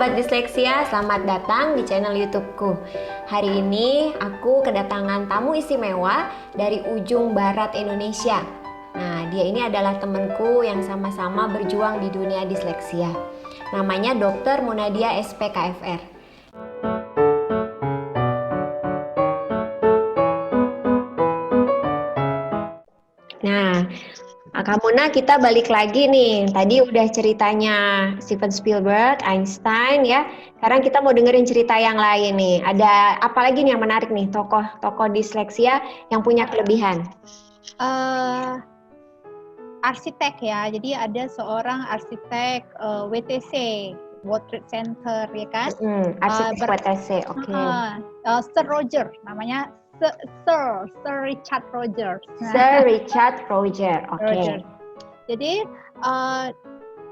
Sobat Disleksia, selamat datang di channel YouTubeku. Hari ini aku kedatangan tamu istimewa dari ujung barat Indonesia. Nah, dia ini adalah temanku yang sama-sama berjuang di dunia disleksia. Namanya Dr. Munadia SPKFR. Nah, Kak Muna, kita balik lagi nih. Tadi udah ceritanya Steven Spielberg, Einstein ya. Sekarang kita mau dengerin cerita yang lain nih. Ada apa lagi nih yang menarik nih? Tokoh disleksia yang punya kelebihan. Arsitek ya. Jadi ada seorang arsitek WTC, World Trade Center ya kan. Arsitek WTC, oke. Sir Roger, namanya Sir Richard Roger. Sir Richard Roger, oke. Jadi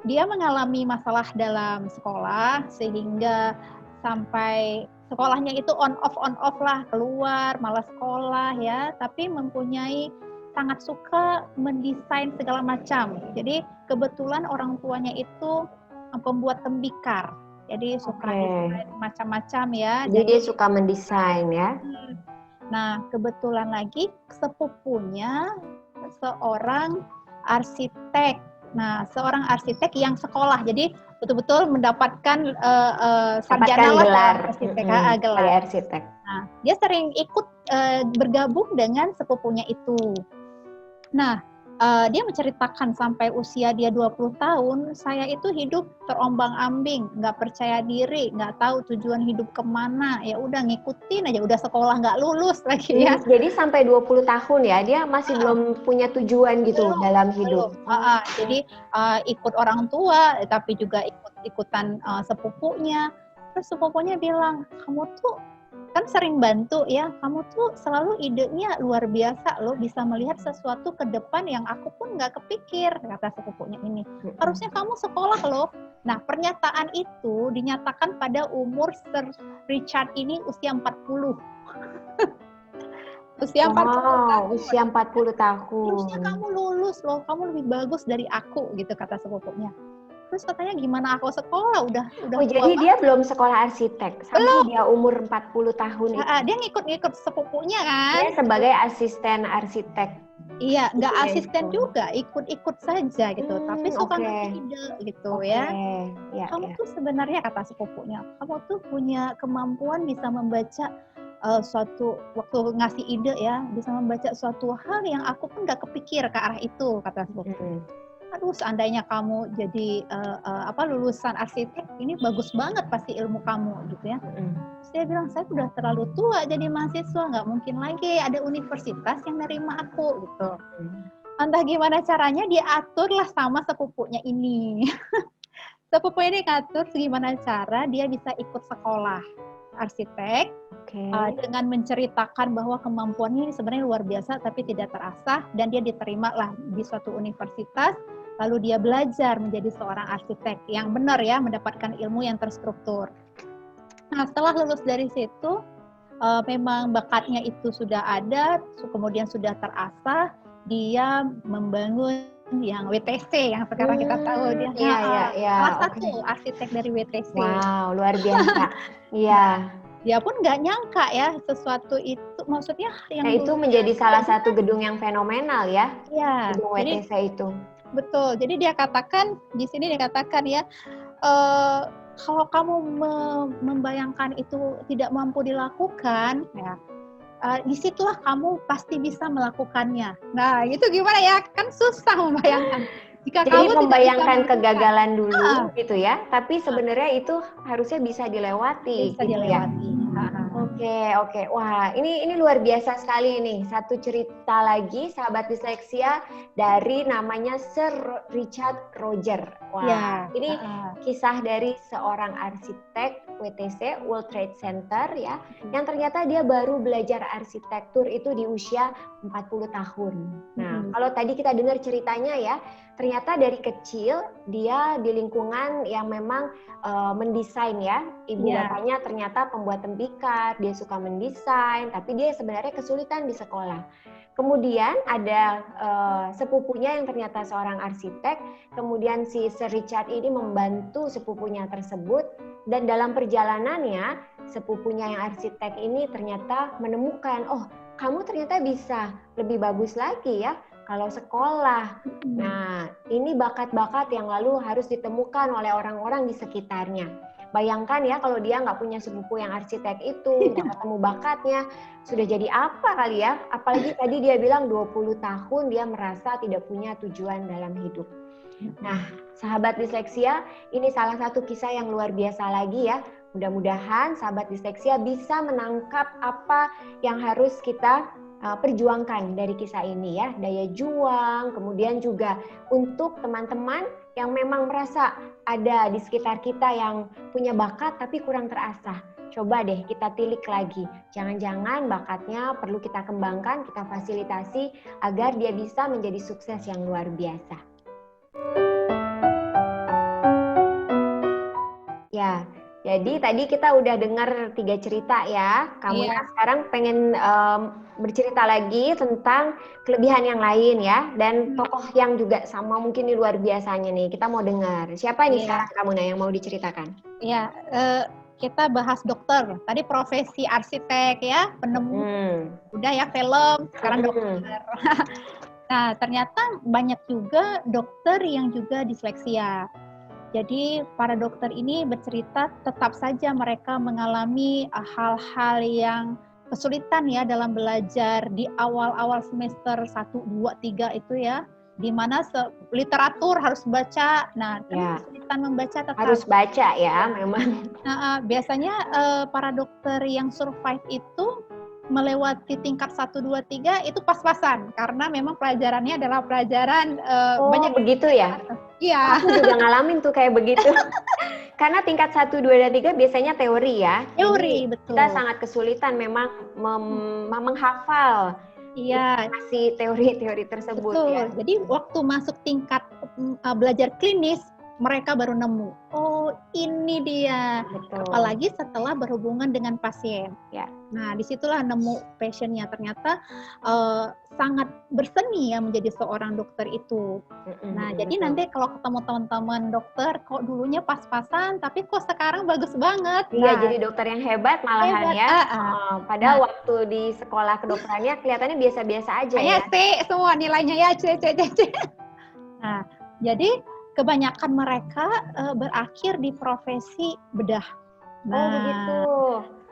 dia mengalami masalah dalam sekolah sehingga sampai sekolahnya itu on off lah, keluar malah sekolah ya, tapi mempunyai sangat suka mendesain segala macam. Jadi kebetulan orang tuanya itu pembuat tembikar, jadi suka desain macam-macam ya. Jadi dia suka mendesain ya. Nah, kebetulan lagi sepupunya seorang arsitek. Nah, seorang arsitek yang sekolah, jadi betul-betul mendapatkan sarjana gelar arsitek. Nah, dia sering ikut bergabung dengan sepupunya itu. Nah, dia menceritakan sampai usia dia 20 tahun, saya itu hidup terombang-ambing, nggak percaya diri, nggak tahu tujuan hidup kemana, ya udah ngikutin aja, udah sekolah nggak lulus lagi ya. Jadi sampai 20 tahun ya, dia masih belum punya tujuan gitu dalam hidup. Jadi ikut orang tua, tapi juga ikutan sepupunya. Terus sepupunya bilang, kamu tuh kan sering bantu ya, kamu tuh selalu idenya luar biasa loh, bisa melihat sesuatu ke depan yang aku pun nggak kepikir, kata sepupunya ini. Harusnya kamu sekolah loh. Nah, pernyataan itu dinyatakan pada umur Sir Richard ini usia 40. Usia 40 tahun. Harusnya kamu lulus loh, kamu lebih bagus dari aku, gitu kata sepupunya. Terus katanya gimana aku sekolah udah jadi dia belum sekolah arsitek sampai dia umur 40 tahun itu. Dia ngikut sepupunya kan. Dia sebagai asisten arsitek. Iya, nggak asisten juga, ikut-ikut saja gitu. Tapi suka ngasih ide gitu ya. Kamu tuh sebenarnya, kata sepupunya, kamu tuh punya kemampuan bisa membaca suatu, waktu ngasih ide ya, bisa membaca suatu hal yang aku pun nggak kepikir ke arah itu, kata sepupunya. Aduh, seandainya kamu jadi lulusan arsitek, ini bagus banget pasti ilmu kamu gitu ya. Terus dia bilang, saya udah terlalu tua jadi mahasiswa, nggak mungkin lagi ada universitas yang nerima aku gitu. Entah gimana caranya dia aturlah sama sepupunya ini. Sepupunya ini ngatur gimana cara dia bisa ikut sekolah arsitek dengan menceritakan bahwa kemampuannya ini sebenarnya luar biasa tapi tidak terasah, dan dia diterima lah di suatu universitas. Lalu dia belajar menjadi seorang arsitek yang benar ya, mendapatkan ilmu yang terstruktur. Nah, setelah lulus dari situ, memang bakatnya itu sudah ada, kemudian sudah terasah, dia membangun yang WTC yang sekarang kita tahu dia salah satu arsitek dari WTC. Wow, luar biasa. Iya. Dia pun nggak nyangka ya sesuatu itu, maksudnya yang itu menjadi salah satu gedung yang fenomenal ya. Iya. Gedung WTC itu. Betul. Jadi dia katakan di sini, dia katakan ya, kalau kamu membayangkan itu tidak mampu dilakukan, ya, disitulah kamu pasti bisa melakukannya. Nah, itu gimana ya? Kan susah membayangkan. Jika jadi kamu membayangkan kegagalan dulu gitu ya, tapi sebenarnya itu harusnya bisa dilewati. Bisa dilewati. Oke. Wah, ini luar biasa sekali nih. Satu cerita lagi, sahabat disleksia, dari namanya Sir Richard Roger. Wah, ini kisah dari seorang arsitek WTC, World Trade Center ya, yang ternyata dia baru belajar arsitektur itu di usia 40 tahun. Nah, kalau tadi kita dengar ceritanya ya, ternyata dari kecil dia di lingkungan yang memang mendesain ya. Ibu bapaknya ternyata pembuat tembikar, dia suka mendesain, tapi dia sebenarnya kesulitan di sekolah. Kemudian ada sepupunya yang ternyata seorang arsitek, kemudian si Sir Richard ini membantu sepupunya tersebut Dan dalam perjalanannya, sepupunya yang arsitek ini ternyata menemukan, oh kamu ternyata bisa lebih bagus lagi ya kalau sekolah. Nah, ini bakat-bakat yang lalu harus ditemukan oleh orang-orang di sekitarnya. Bayangkan ya kalau dia nggak punya sepupu yang arsitek itu, nggak ketemu bakatnya, sudah jadi apa kali ya? Apalagi tadi dia bilang 20 tahun dia merasa tidak punya tujuan dalam hidup. Nah, sahabat disleksia, ini salah satu kisah yang luar biasa lagi ya. Mudah-mudahan sahabat disleksia bisa menangkap apa yang harus kita perjuangkan dari kisah ini ya. Daya juang, kemudian juga untuk teman-teman yang memang merasa ada di sekitar kita yang punya bakat tapi kurang terasah. Coba deh kita tilik lagi. Jangan-jangan bakatnya perlu kita kembangkan, kita fasilitasi agar dia bisa menjadi sukses yang luar biasa. Ya, jadi tadi kita udah dengar 3 cerita ya. Kamu sekarang pengen bercerita lagi tentang kelebihan yang lain ya. Dan tokoh yang juga sama mungkin di luar biasanya nih. Kita mau dengar. Siapa nih sekarang kamu yang mau diceritakan? Iya, kita bahas dokter. Tadi profesi arsitek ya, penemu. Udah ya film, sekarang dokter. Nah, ternyata banyak juga dokter yang juga disleksia. Jadi para dokter ini bercerita tetap saja mereka mengalami hal-hal yang kesulitan ya dalam belajar di awal-awal semester 1, 2, 3 itu ya. Di mana literatur harus baca, kesulitan membaca tetap. Harus baca ya memang. Nah, biasanya para dokter yang survive itu melewati tingkat 1, 2, 3 itu pas-pasan. Karena memang pelajarannya adalah pelajaran banyak begitu ya? Iya. Aku juga ngalamin tuh kayak begitu. Karena tingkat 1, 2, dan 3 biasanya teori ya. Teori, betul. Kita sangat kesulitan memang menghafal. Iya. Masih teori-teori tersebut. Betul. Ya. Jadi waktu masuk tingkat belajar klinis, mereka baru nemu. Oh, ini dia. Betul. Apalagi setelah berhubungan dengan pasien. Ya. Nah, disitulah nemu passionnya. Ternyata sangat berseni ya menjadi seorang dokter itu. Nah, jadi nanti kalau ketemu teman-teman dokter, kok dulunya pas-pasan, tapi kok sekarang bagus banget. Iya, jadi dokter yang hebat malahan ya. Padahal waktu di sekolah kedokterannya kelihatannya biasa-biasa aja ya. C semua nilainya ya, C. Nah, jadi kebanyakan mereka berakhir di profesi bedah. Nah, begitu.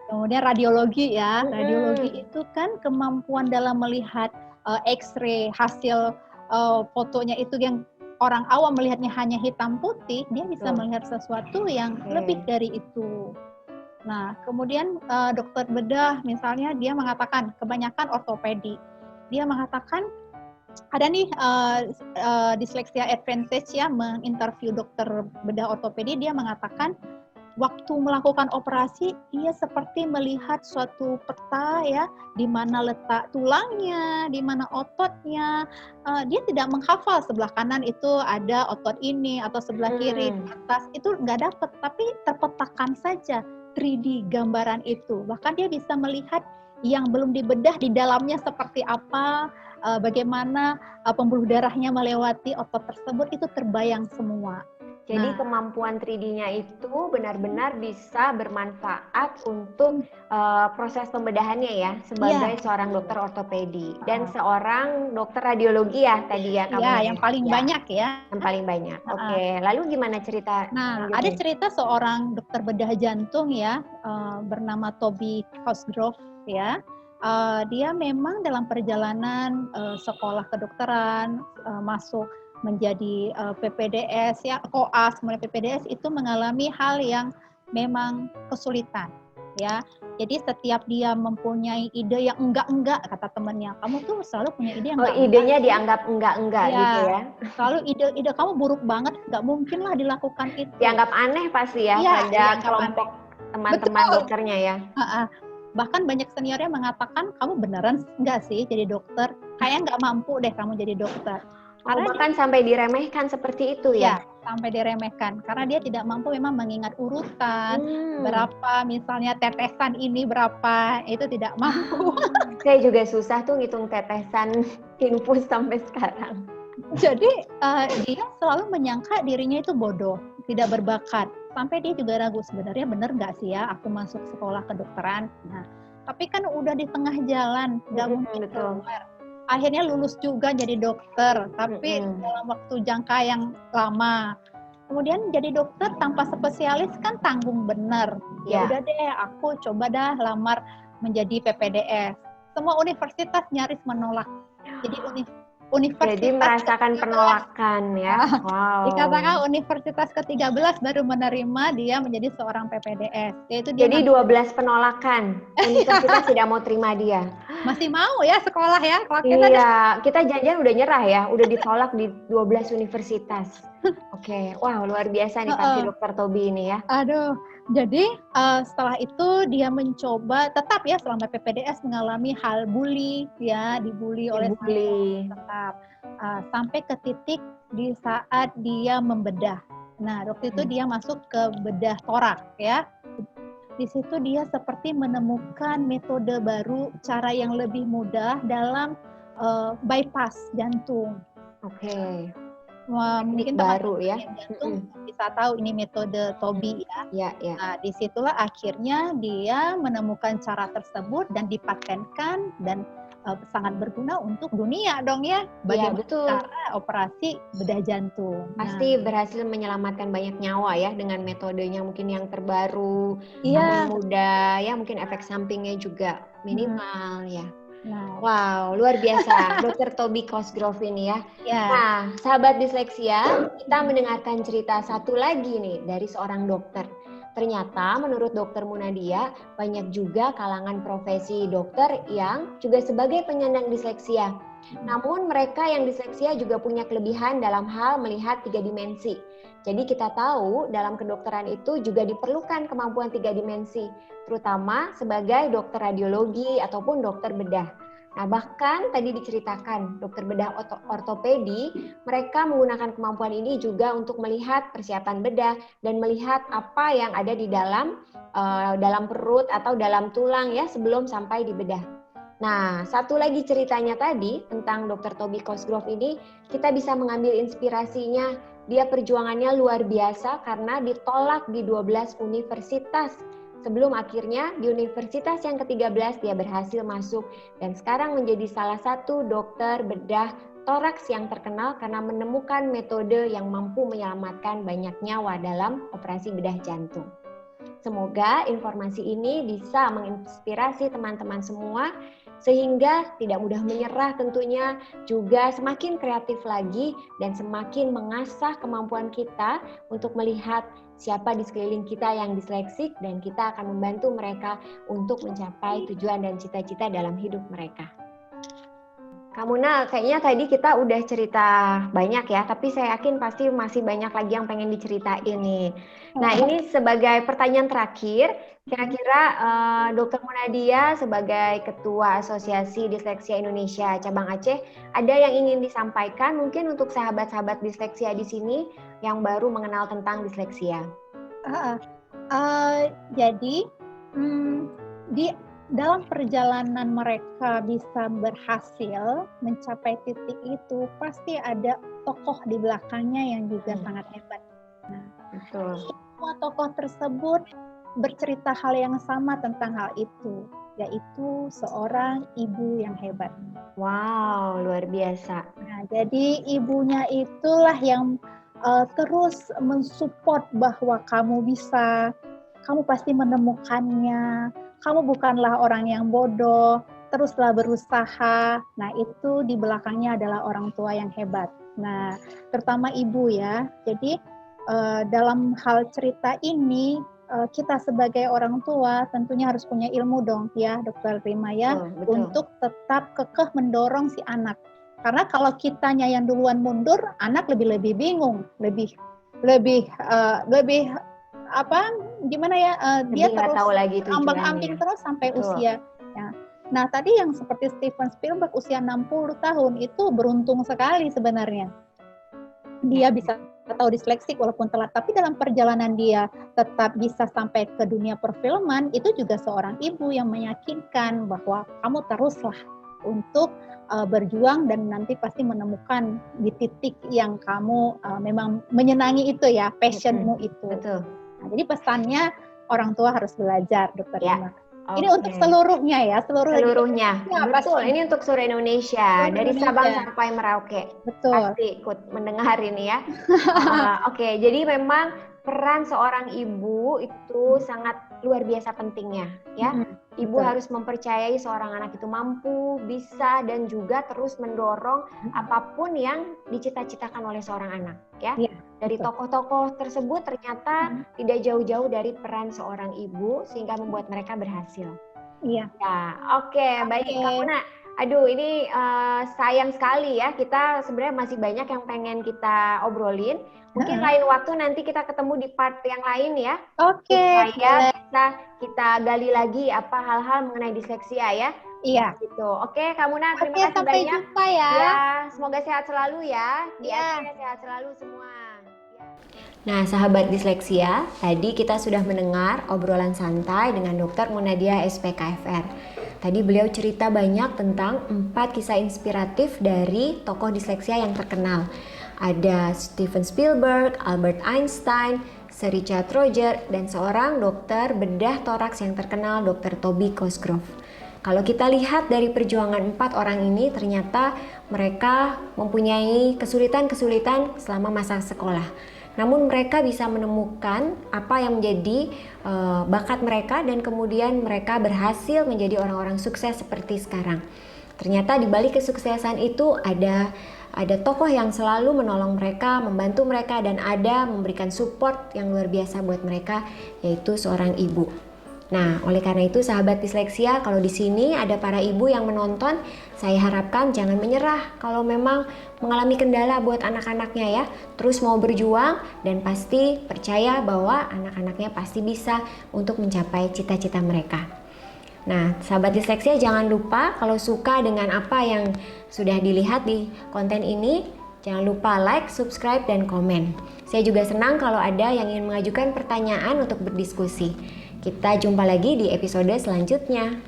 Kemudian radiologi ya. Radiologi itu kan kemampuan dalam melihat X-ray, hasil fotonya itu yang orang awam melihatnya hanya hitam putih, dia bisa melihat sesuatu yang lebih dari itu. Nah, kemudian dokter bedah misalnya dia mengatakan, kebanyakan ortopedi, dia mengatakan ada nih Dyslexia Advantage ya, menginterview dokter bedah ortopedi, dia mengatakan waktu melakukan operasi dia seperti melihat suatu peta ya, di mana letak tulangnya, di mana ototnya. Dia tidak menghafal sebelah kanan itu ada otot ini atau sebelah kiri atas, itu nggak dapat, tapi terpetakan saja 3D gambaran itu. Bahkan dia bisa melihat yang belum dibedah di dalamnya seperti apa, bagaimana pembuluh darahnya melewati otot tersebut, itu terbayang semua. Jadi kemampuan 3D-nya itu benar-benar bisa bermanfaat untuk proses pembedahannya ya, sebagai seorang dokter ortopedi dan seorang dokter radiologi ya tadi ya kamu. Iya, yang paling banyak ya. Yang paling banyak. Oke, lalu gimana cerita? Nah, ada cerita seorang dokter bedah jantung ya, bernama Toby Cosgrove ya. Dia memang dalam perjalanan sekolah kedokteran, masuk menjadi PPDS ya, koas, mulai PPDS itu mengalami hal yang memang kesulitan ya. Jadi setiap dia mempunyai ide yang enggak kata temannya, kamu tuh selalu punya ide yang enggak. Idenya dianggap enggak ya, gitu ya. Selalu ide kamu buruk banget, enggak mungkin lah dilakukan itu. Dianggap aneh pasti ya, pada kelompok teman-teman dokternya ya. Bahkan banyak seniornya mengatakan, kamu beneran enggak sih jadi dokter? Kayaknya enggak mampu deh kamu jadi dokter. Karena bahkan sampai diremehkan seperti itu ya? Ya, sampai diremehkan. Karena dia tidak mampu memang mengingat urutan, berapa misalnya tetesan ini berapa, itu tidak mampu. Saya juga susah tuh ngitung tetesan infus sampai sekarang. Jadi dia selalu menyangka dirinya itu bodoh, tidak berbakat. sampai dia juga ragu, sebenarnya bener nggak sih ya aku masuk sekolah kedokteran. Nah, tapi kan udah di tengah jalan, nggak mungkin keluar. Akhirnya lulus juga jadi dokter, tapi dalam waktu jangka yang lama. Kemudian jadi dokter tanpa spesialis kan tanggung bener. Ya udah deh, aku coba dah lamar menjadi PPDS. Semua universitas nyaris menolak. Jadi universitas jadi merasakan penolakan ya. Wow. Dikatakan universitas ke-13 baru menerima dia menjadi seorang PPDS. Yaitu dia jadi 12 penolakan. Universitas tidak mau terima dia. Masih mau ya sekolah ya. Kalau kita janjian udah nyerah ya, udah ditolak di 12 universitas. Oke, wow luar biasa nih pasti Dokter Tobi ini ya. Aduh, jadi setelah itu dia mencoba tetap ya selama PPDS mengalami hal bully ya, dibully oleh tetap sampai ke titik di saat dia membedah. Nah, waktu itu dia masuk ke bedah torak ya. Di situ dia seperti menemukan metode baru, cara yang lebih mudah dalam bypass jantung. Oke. Mungkin baru ya. Jantung bisa tahu ini metode Tobi ya. Nah, disitulah akhirnya dia menemukan cara tersebut dan dipatenkan dan sangat berguna untuk dunia dong ya. Bagaimana cara operasi bedah jantung. Pasti berhasil menyelamatkan banyak nyawa ya dengan metodenya mungkin yang terbaru, yang mudah ya, mungkin efek sampingnya juga minimal ya. Nah, wow, luar biasa Dokter Tobi Cosgrove ini ya. Nah, sahabat disleksia, kita mendengarkan cerita satu lagi nih dari seorang dokter. Ternyata menurut Dokter Munadia, banyak juga kalangan profesi dokter yang juga sebagai penyandang disleksia. Namun mereka yang disleksia juga punya kelebihan dalam hal melihat 3 dimensi. Jadi kita tahu dalam kedokteran itu juga diperlukan kemampuan 3 dimensi, terutama sebagai dokter radiologi ataupun dokter bedah. Nah, bahkan tadi diceritakan dokter bedah ortopedi, mereka menggunakan kemampuan ini juga untuk melihat persiapan bedah dan melihat apa yang ada di dalam perut atau dalam tulang ya sebelum sampai di bedah. Nah, satu lagi ceritanya tadi tentang Dokter Tobi Cosgrove ini, kita bisa mengambil inspirasinya. Dia perjuangannya luar biasa karena ditolak di 12 universitas. Sebelum akhirnya di universitas yang ke-13 dia berhasil masuk dan sekarang menjadi salah satu dokter bedah toraks yang terkenal karena menemukan metode yang mampu menyelamatkan banyak nyawa dalam operasi bedah jantung. Semoga informasi ini bisa menginspirasi teman-teman semua sehingga tidak mudah menyerah tentunya, juga semakin kreatif lagi dan semakin mengasah kemampuan kita untuk melihat siapa di sekeliling kita yang disleksik dan kita akan membantu mereka untuk mencapai tujuan dan cita-cita dalam hidup mereka. Kak Muna, kayaknya tadi kita udah cerita banyak ya, tapi saya yakin pasti masih banyak lagi yang pengen diceritain nih. Nah, ini sebagai pertanyaan terakhir, kira-kira Dr. Munadia sebagai Ketua Asosiasi Disleksia Indonesia Cabang Aceh, ada yang ingin disampaikan mungkin untuk sahabat-sahabat disleksia di sini yang baru mengenal tentang disleksia? Jadi, dalam perjalanan mereka bisa berhasil mencapai titik itu, pasti ada tokoh di belakangnya yang juga sangat hebat. Nah, semua tokoh tersebut bercerita hal yang sama tentang hal itu, yaitu seorang ibu yang hebat. Wow, luar biasa. Nah, jadi ibunya itulah yang terus mensupport bahwa kamu bisa, kamu pasti menemukannya. Kamu bukanlah orang yang bodoh, teruslah berusaha. Nah, itu di belakangnya adalah orang tua yang hebat. Nah, terutama ibu ya. Jadi, dalam hal cerita ini, kita sebagai orang tua tentunya harus punya ilmu dong ya, Dokter Rima ya, untuk tetap kekeh mendorong si anak. Karena kalau kitanya yang duluan mundur, anak lebih bingung, lebih gimana ya, dia terus ambang-ambing terus sampai usia ya. Nah, tadi yang seperti Steven Spielberg usia 60 tahun itu beruntung sekali sebenarnya. Dia bisa tahu disleksik walaupun telat, tapi dalam perjalanan dia tetap bisa sampai ke dunia perfilman, itu juga seorang ibu yang meyakinkan bahwa kamu teruslah untuk berjuang dan nanti pasti menemukan di titik yang kamu memang menyenangi itu ya, passionmu itu. Betul. Nah, jadi pesannya orang tua harus belajar, Dokter Ima. Okay. Ini untuk seluruhnya ya, seluruhnya. Betul, pasti. Ini untuk seluruh Indonesia, dari Sabang sampai Merauke. Betul. Pasti ikut mendengar ini ya. Oke, jadi memang peran seorang ibu itu sangat luar biasa pentingnya, ya. Ibu harus mempercayai seorang anak itu mampu, bisa, dan juga terus mendorong apapun yang dicita-citakan oleh seorang anak, ya. Dari tokoh-tokoh tersebut ternyata tidak jauh-jauh dari peran seorang ibu sehingga membuat mereka berhasil. Iya. Ya, oke. Baik, Kak Muna. Aduh, ini sayang sekali ya. Kita sebenarnya masih banyak yang pengen kita obrolin. Mungkin lain waktu nanti kita ketemu di part yang lain ya. Oke. Supaya bisa kita gali lagi apa hal-hal mengenai disleksia ya. Iya. Gitu. Oke, Kak Muna, terima kasih sampai banyak. Jumpa ya. Ya, semoga sehat selalu ya. Iya. Sehat selalu semua. Nah, sahabat disleksia, tadi kita sudah mendengar obrolan santai dengan Dr. Munadia SPKFR. Tadi beliau cerita banyak tentang 4 kisah inspiratif dari tokoh disleksia yang terkenal. Ada Steven Spielberg, Albert Einstein, Sir Richard Roger, dan seorang dokter bedah toraks yang terkenal, Dr. Toby Cosgrove. Kalau kita lihat dari perjuangan 4 orang ini, ternyata mereka mempunyai kesulitan-kesulitan selama masa sekolah. Namun mereka bisa menemukan apa yang menjadi bakat mereka dan kemudian mereka berhasil menjadi orang-orang sukses seperti sekarang. Ternyata di balik kesuksesan itu ada tokoh yang selalu menolong mereka, membantu mereka, dan ada memberikan support yang luar biasa buat mereka, yaitu seorang ibu. Nah, oleh karena itu sahabat disleksia, kalau di sini ada para ibu yang menonton, saya harapkan jangan menyerah kalau memang mengalami kendala buat anak-anaknya ya. Terus mau berjuang dan pasti percaya bahwa anak-anaknya pasti bisa untuk mencapai cita-cita mereka. Nah, sahabat disleksia jangan lupa kalau suka dengan apa yang sudah dilihat di konten ini, jangan lupa like, subscribe, dan komen. Saya juga senang kalau ada yang ingin mengajukan pertanyaan untuk berdiskusi. Kita jumpa lagi di episode selanjutnya.